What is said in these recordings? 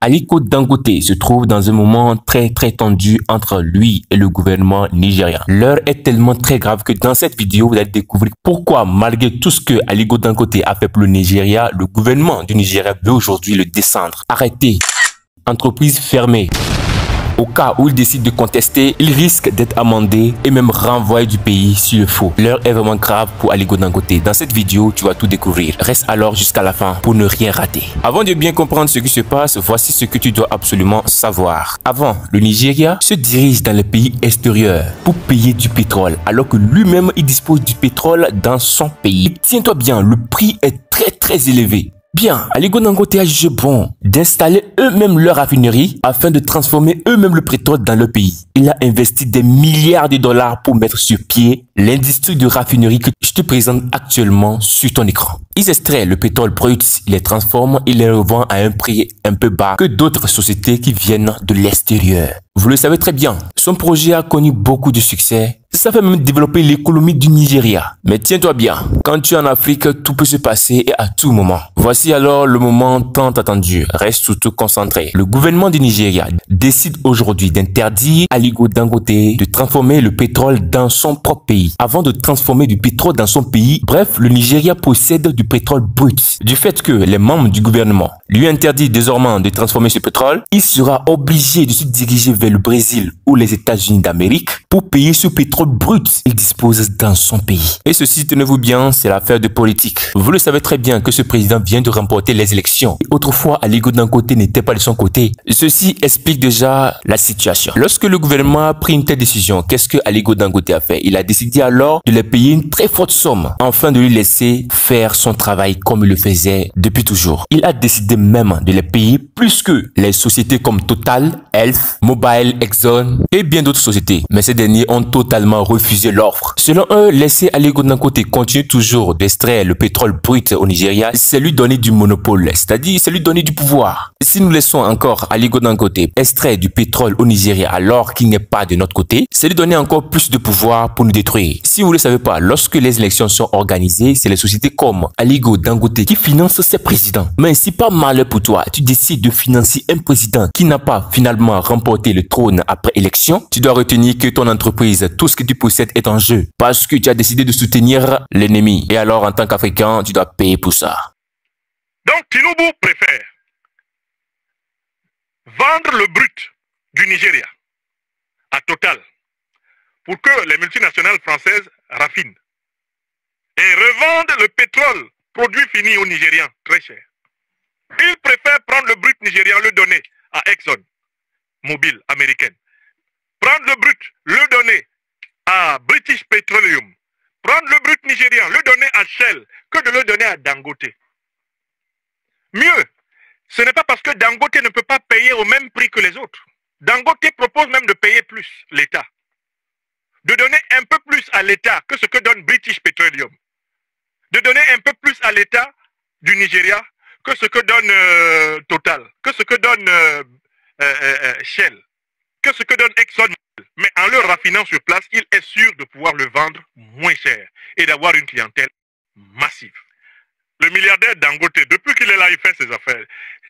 Aliko Dangote se trouve dans un moment très tendu entre lui et le gouvernement nigérian. L'heure est tellement très grave que dans cette vidéo, vous allez découvrir pourquoi, malgré tout ce que Aliko Dangote a fait pour le Nigeria, le gouvernement du Nigeria veut aujourd'hui le descendre. Arrêtez. Entreprise fermée. Au cas où il décide de contester, il risque d'être amendé et même renvoyé du pays s'il le faut. L'heure est vraiment grave pour Aliko Dangote. Dans cette vidéo, tu vas tout découvrir. Reste alors jusqu'à la fin pour ne rien rater. Avant de bien comprendre ce qui se passe, voici ce que tu dois absolument savoir. Avant, le Nigeria se dirige dans les pays extérieurs pour payer du pétrole, alors que lui-même, il dispose du pétrole dans son pays. Tiens-toi bien, le prix est très élevé. Bien, Aliko Dangote a jugé bon d'installer eux-mêmes leur raffinerie afin de transformer eux-mêmes le pétrole dans le pays. Il a investi des milliards de dollars pour mettre sur pied l'industrie de raffinerie que je te présente actuellement sur ton écran. Ils extraient le pétrole brut, ils les transforment et les revendent à un prix un peu bas que d'autres sociétés qui viennent de l'extérieur. Vous le savez très bien, son projet a connu beaucoup de succès. Ça fait même développer l'économie du Nigeria. Mais tiens-toi bien, quand tu es en Afrique, tout peut se passer et à tout moment. Voici alors le moment tant attendu. Reste surtout concentré. Le gouvernement du Nigeria décide aujourd'hui d'interdire Aliko Dangote de transformer le pétrole dans son propre pays. Avant de transformer du pétrole dans son pays, bref, le Nigeria possède du pétrole brut. Du fait que les membres du gouvernement lui interdisent désormais de transformer ce pétrole, il sera obligé de se diriger vers le Brésil ou les États-Unis d'Amérique pour payer ce pétrole brut il dispose dans son pays. Et ceci, tenez-vous bien, c'est l'affaire de politique. Vous le savez très bien que ce président vient de remporter les élections. Et autrefois, Aliko Dangote n'était pas de son côté. Ceci explique déjà la situation. Lorsque le gouvernement a pris une telle décision, qu'est-ce que Aliko Dangote a fait? Il a décidé alors de les payer une très forte somme, afin de lui laisser faire son travail comme il le faisait depuis toujours. Il a décidé même de les payer plus que les sociétés comme Total, Elf, Mobile, Exxon et bien d'autres sociétés. Mais ces derniers ont totalement refusé l'offre. Selon eux, laisser Aliko Dangote continuer toujours d'extraire le pétrole brut au Nigeria, c'est lui donner du monopole, c'est-à-dire c'est lui donner du pouvoir. Si nous laissons encore Aliko Dangote extraire du pétrole au Nigeria alors qu'il n'est pas de notre côté, c'est lui donner encore plus de pouvoir pour nous détruire. Si vous ne le savez pas, lorsque les élections sont organisées, c'est les sociétés comme Aliko Dangote qui financent ces présidents. Mais si par malheur pour toi, tu décides de financer un président qui n'a pas finalement remporté le trône après élection, tu dois retenir que ton entreprise, tout ce que tu possèdes est en jeu parce que tu as décidé de soutenir l'ennemi. Et alors, en tant qu'Africain, tu dois payer pour ça. Donc, Tinubu préfère vendre le brut du Nigeria à Total pour que les multinationales françaises raffinent et revendent le pétrole produit fini aux Nigériens très cher. Il préfère prendre le brut nigérien, le donner à Exxon Mobil américaine, prendre le brut, le donner à British Petroleum, prendre le brut nigérien, le donner à Shell, que de le donner à Dangote. Mieux, ce n'est pas parce que Dangote ne peut pas payer au même prix que les autres. Dangote propose même de payer plus l'État. De donner un peu plus à l'État que ce que donne British Petroleum. De donner un peu plus à l'État du Nigeria que ce que donne Total, que ce que donne Shell, que ce que donne Exxon. Mais en le raffinant sur place, il est sûr de pouvoir le vendre moins cher et d'avoir une clientèle massive. Le milliardaire Dangote, depuis qu'il est là, il fait ses affaires.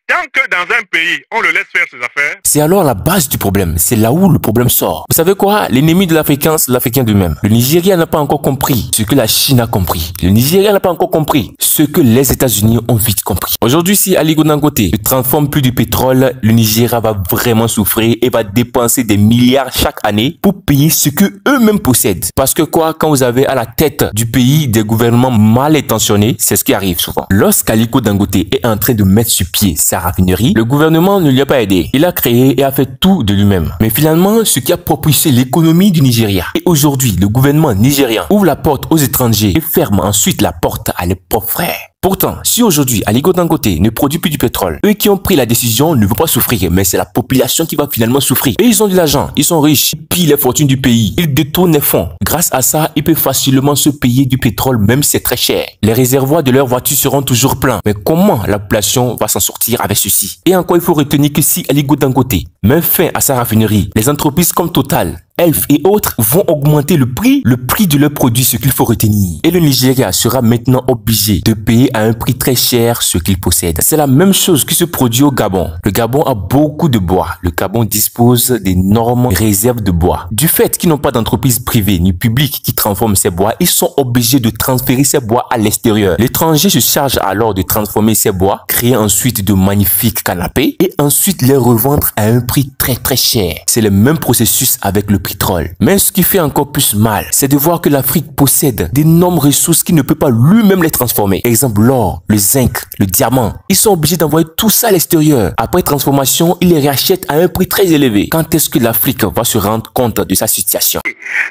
Tant que dans un pays, on le laisse faire ses affaires... C'est alors la base du problème. C'est là où le problème sort. Vous savez quoi? L'ennemi de l'Africain, c'est l'Africain lui-même. Le Nigeria n'a pas encore compris ce que la Chine a compris. Le Nigeria n'a pas encore compris ce que les États-Unis ont vite compris. Aujourd'hui, si Aliko Dangote ne transforme plus du pétrole, le Nigeria va vraiment souffrir et va dépenser des milliards chaque année pour payer ce que eux-mêmes possèdent. Parce que quoi, quand vous avez à la tête du pays des gouvernements mal intentionnés, c'est ce qui arrive souvent. Lorsqu'Aliko Dangote est en train de mettre sur pied sa raffinerie, le gouvernement ne lui a pas aidé. Il a créé et a fait tout de lui-même. Mais finalement, ce qui a propulsé l'économie du Nigeria. Et aujourd'hui, le gouvernement nigérien ouvre la porte aux étrangers et ferme ensuite la porte à leurs propres frères. Pourtant, si aujourd'hui Aliko Dangote ne produit plus du pétrole, eux qui ont pris la décision ne vont pas souffrir, mais c'est la population qui va finalement souffrir. Et ils ont de l'argent, ils sont riches, ils pillent les fortunes du pays, ils détournent les fonds. Grâce à ça, ils peuvent facilement se payer du pétrole même si c'est très cher. Les réservoirs de leurs voitures seront toujours pleins. Mais comment la population va s'en sortir avec ceci? Et encore, il faut retenir que si Aliko Dangote met fin à sa raffinerie, les entreprises comme Total, Elf et autres vont augmenter le prix de leurs produits, ce qu'il faut retenir. Et le Nigeria sera maintenant obligé de payer à un prix très cher ce qu'il possède. C'est la même chose qui se produit au Gabon. Le Gabon a beaucoup de bois. Le Gabon dispose d'énormes réserves de bois. Du fait qu'ils n'ont pas d'entreprise privée ni publique qui transforme ces bois, ils sont obligés de transférer ces bois à l'extérieur. L'étranger se charge alors de transformer ces bois, créer ensuite de magnifiques canapés et ensuite les revendre à un prix très cher. C'est le même processus avec le pétrole. Mais ce qui fait encore plus mal, c'est de voir que l'Afrique possède d'énormes ressources qui ne peut pas lui-même les transformer. Exemple, l'or, le zinc, le diamant. Ils sont obligés d'envoyer tout ça à l'extérieur. Après transformation, ils les rachètent à un prix très élevé. Quand est-ce que l'Afrique va se rendre compte de sa situation?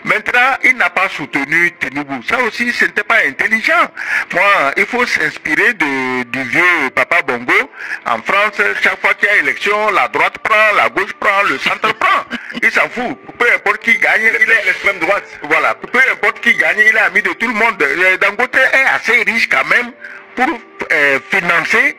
Maintenant, il n'a pas soutenu Tinubu. Ça aussi, ce n'était pas intelligent. Moi, il faut s'inspirer du vieux Papa Bongo. En France, chaque fois qu'il y a élection, la droite prend, la gauche prend, le centre prend. Il s'en fout. Peu importe qui gagne, il est l'extrême droite. Voilà. Peu importe qui gagne, il est ami de tout le monde. Dangote est assez riche quand même pour financer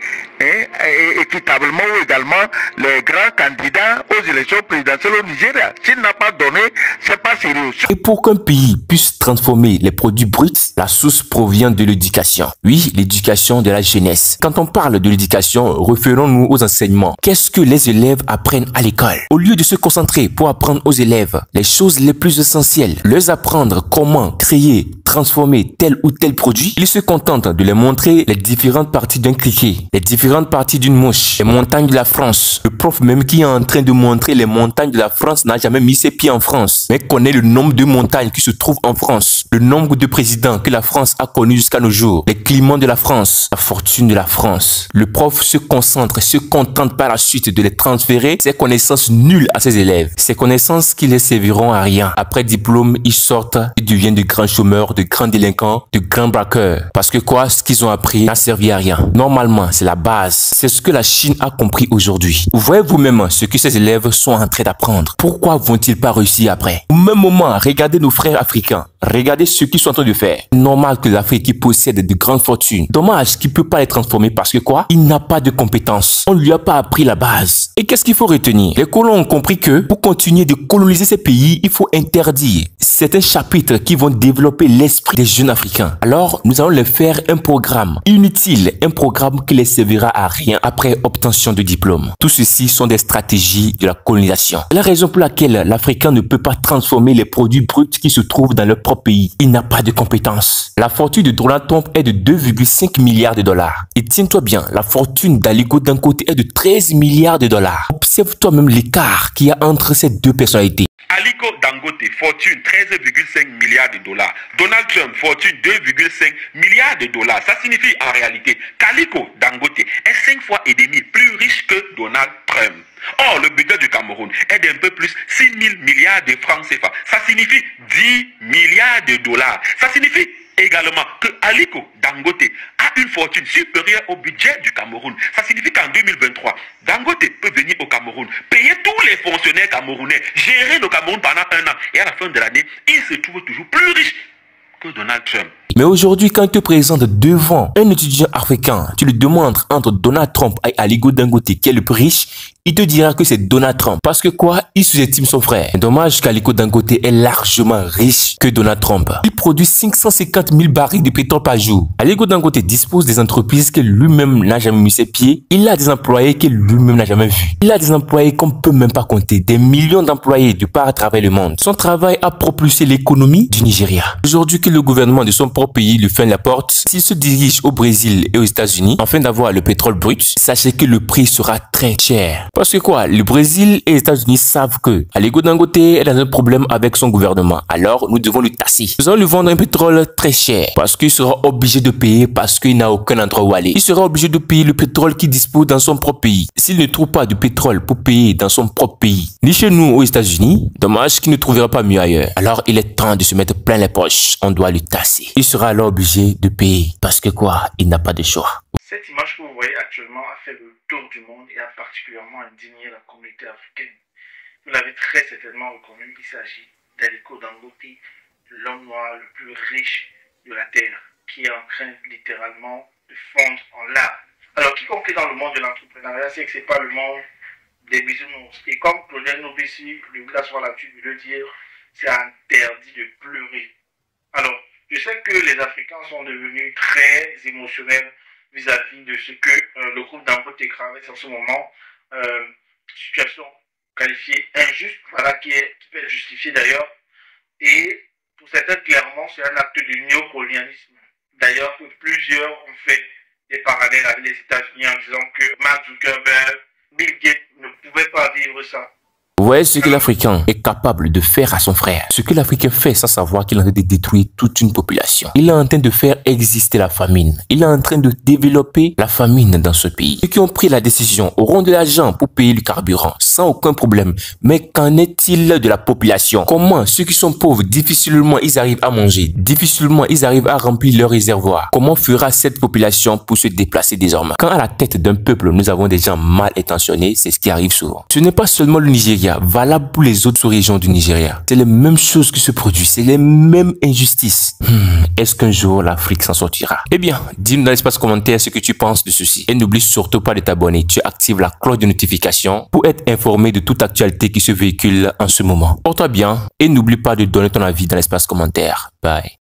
équitablement ou également les grands candidats aux élections présidentielles au Nigeria. S'il n'a pas donné, c'est pas sérieux. Et pour qu'un pays puisse transformer les produits bruts, la source provient de l'éducation. Oui, l'éducation de la jeunesse. Quand on parle de l'éducation, référons-nous aux enseignements. Qu'est-ce que les élèves apprennent à l'école? Au lieu de se concentrer pour apprendre aux élèves les choses les plus essentielles, leur apprendre comment créer, transformer tel ou tel produit, ils se contentent de les montrer les différentes parties d'un criquet, les différentes parties d'une mouche, les montagnes de la France. Le prof même qui est en train de montrer les montagnes de la France n'a jamais mis ses pieds en France, mais connaît le nombre de montagnes qui se trouvent en France, le nombre de présidents que la France a connus jusqu'à nos jours, les climats de la France, la fortune de la France. Le prof se concentre, se contente par la suite de les transférer ses connaissances nulles à ses élèves, ces connaissances qui les serviront à rien. Après diplôme, ils sortent et deviennent de grands chômeurs, de grands délinquants, de grands braqueurs. Parce que quoi, ce qu'ils ont appris n'a servi à rien. Normalement, c'est la base. C'est ce que la Chine a compris aujourd'hui. Vous voyez vous-même ce que ces élèves sont en train d'apprendre. Pourquoi vont-ils pas réussir après? Au même moment, regardez nos frères africains. Regardez ce qu'ils sont en train de faire. Normal que l'Afrique qui possède de grandes fortunes. Dommage qu'il peut pas les transformer parce que quoi? Il n'a pas de compétences. On lui a pas appris la base. Et qu'est-ce qu'il faut retenir? Les colons ont compris que pour continuer de coloniser ces pays, il faut interdire certains chapitres qui vont développer l'esprit des jeunes africains. Alors, nous allons les faire un programme inutile, un programme qui les servira à rien après obtention de diplôme. Tout ceci sont des stratégies de la colonisation. La raison pour laquelle l'Africain ne peut pas transformer les produits bruts qui se trouvent dans leur propre pays. Il n'a pas de compétences. La fortune de Donald Trump est de 2,5 milliards de dollars. Et tiens-toi bien, la fortune d'Aliko Dangote est de 13 milliards de dollars. Observe toi-même l'écart qu'il y a entre ces deux personnalités. Aliko Dangote, fortune 13,5 milliards de dollars. Donald Trump, fortune 2,5 milliards de dollars. Ça signifie en réalité qu'Aliko Dangote est 5 fois et demi plus riche que Donald Trump. Or, le budget du Cameroun est d'un peu plus 6 000 milliards de francs CFA. Ça signifie 10 milliards de dollars. Ça signifie également que Aliko Dangote a une fortune supérieure au budget du Cameroun. Ça signifie qu'en 2023, Dangote peut venir au Cameroun, payer tous les fonctionnaires camerounais, gérer le Cameroun pendant un an. Et à la fin de l'année, il se trouve toujours plus riche que Donald Trump. Mais aujourd'hui, quand il te présente devant un étudiant africain, tu lui demandes entre Donald Trump et Aliko Dangote qui est le plus riche, il te dira que c'est Donald Trump. Parce que quoi? Il sous-estime son frère. Dommage qu'Aliko Dangote est largement riche que Donald Trump. Il produit 550 000 barils de pétrole par jour. Aliko Dangote dispose des entreprises que lui-même n'a jamais mis ses pieds. Il a des employés que lui-même n'a jamais vus. Il a des employés qu'on peut même pas compter. Des millions d'employés de part à travers le monde. Son travail a propulsé l'économie du Nigeria. Aujourd'hui que le gouvernement de son propre pays lui ferme la porte, s'il se dirige au Brésil et aux États-Unis afin d'avoir le pétrole brut, sachez que le prix sera très cher. Parce que quoi, le Brésil et les États-Unis savent que Aliko Dangote est dans un problème avec son gouvernement. Alors, nous devons le tasser. Nous allons lui vendre un pétrole très cher parce qu'il sera obligé de payer parce qu'il n'a aucun endroit où aller. Il sera obligé de payer le pétrole qu'il dispose dans son propre pays. S'il ne trouve pas de pétrole pour payer dans son propre pays, ni chez nous aux États-Unis, dommage qu'il ne trouvera pas mieux ailleurs. Alors, il est temps de se mettre plein les poches. On doit le tasser. Il sera alors obligé de payer parce que quoi, il n'a pas de choix. Cette image que vous voyez actuellement a fait le tour du monde et a particulièrement indigné la communauté africaine. Vous l'avez très certainement reconnu, il s'agit d'Aliko Dangote, l'homme noir le plus riche de la Terre, qui est en train littéralement de fondre en larmes. Alors, quiconque est dans le monde de l'entrepreneuriat sait que ce n'est pas le monde des bisounours. Et comme Claudel Nobissi, le glace sur la tube, veut dire, c'est interdit de pleurer. Alors, je sais que les Africains sont devenus très émotionnels vis-à-vis de ce que le groupe Dangote traverse en ce moment. Situation qualifiée injuste, voilà, qui peut être justifiée d'ailleurs. Et pour certains, clairement, c'est un acte de néocolonialisme. D'ailleurs, que plusieurs ont fait des parallèles avec les États-Unis en disant que Mark Zuckerberg, Bill Gates ne pouvaient pas vivre ça. Vous voyez ce que l'Africain est capable de faire à son frère. Ce que l'Africain fait sans savoir qu'il est en train de détruire toute une population. Il est en train de faire exister la famine. Il est en train de développer la famine dans ce pays. Ceux qui ont pris la décision auront de l'argent pour payer le carburant sans aucun problème. Mais qu'en est-il de la population? Comment ceux qui sont pauvres, difficilement ils arrivent à manger, difficilement ils arrivent à remplir leur réservoir? Comment fera cette population pour se déplacer désormais? Quand à la tête d'un peuple, nous avons des gens mal intentionnés, c'est ce qui arrive souvent. Ce n'est pas seulement le Nigeria, valable pour les autres régions du Nigeria. C'est les mêmes choses qui se produisent, c'est les mêmes injustices. Est-ce qu'un jour l'Afrique s'en sortira? Eh bien, dis-nous dans l'espace commentaire ce que tu penses de ceci. Et n'oublie surtout pas de t'abonner. Tu actives la cloche de notification pour être informé de toute actualité qui se véhicule en ce moment. Porte-toi bien et n'oublie pas de donner ton avis dans l'espace commentaire. Bye.